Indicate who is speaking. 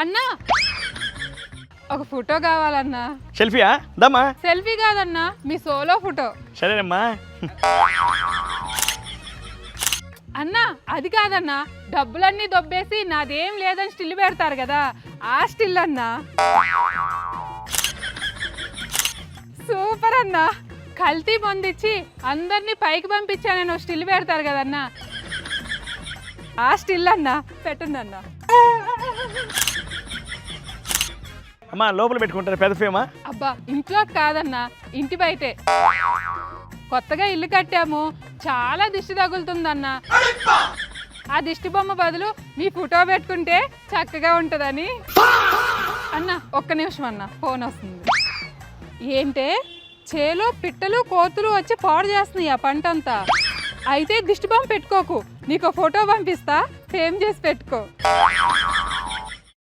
Speaker 1: అన్నా ఒక ఫోటో కావాలన్నా.
Speaker 2: సెల్ఫీయా? దమ్మా.
Speaker 1: సెల్ఫీ కాదన్నా, మీ సోలో ఫోటో.
Speaker 2: సరేనమ్మా.
Speaker 1: అన్నా అది కాదన్నా, డబ్బులన్నీ దొబ్బేసి నాదేం లేదని స్టిల్ పెడతారు కదా, ఆ స్టిల్ అన్నా. సూపర్ అన్నా, కల్తీ పొందించి అందరినీ పైకి పంపించానని స్టిల్ పెడతారు కదన్నా, ఆ స్టిల్ అన్నా పెట్టండి అన్నా.
Speaker 2: అమ్మా లోపల పెట్టుకుంటారు పెద్ద ఫేమా?
Speaker 1: అబ్బా ఇంట్లో కాదన్నా, ఇంటి బయటే. కొత్తగా ఇల్లు కట్టాము, చాలా దిష్టి తగులుతుందన్నా. ఆ దిష్టి బొమ్మ బదులు మీ ఫోటో పెట్టుకుంటే చక్కగా ఉంటుందని. అన్న ఒక్క నిమిషం అన్న, ఫోన్ వస్తుంది. ఏంటే చేలో పిట్టలు కోతులు వచ్చి పాడు చేస్తున్నాయి ఆ పంట అంతా. అయితే దిష్టి బొమ్మ పెట్టుకోకు, నీకు ఫోటో పంపిస్తా, ఫేమ్ చేసి పెట్టుకో.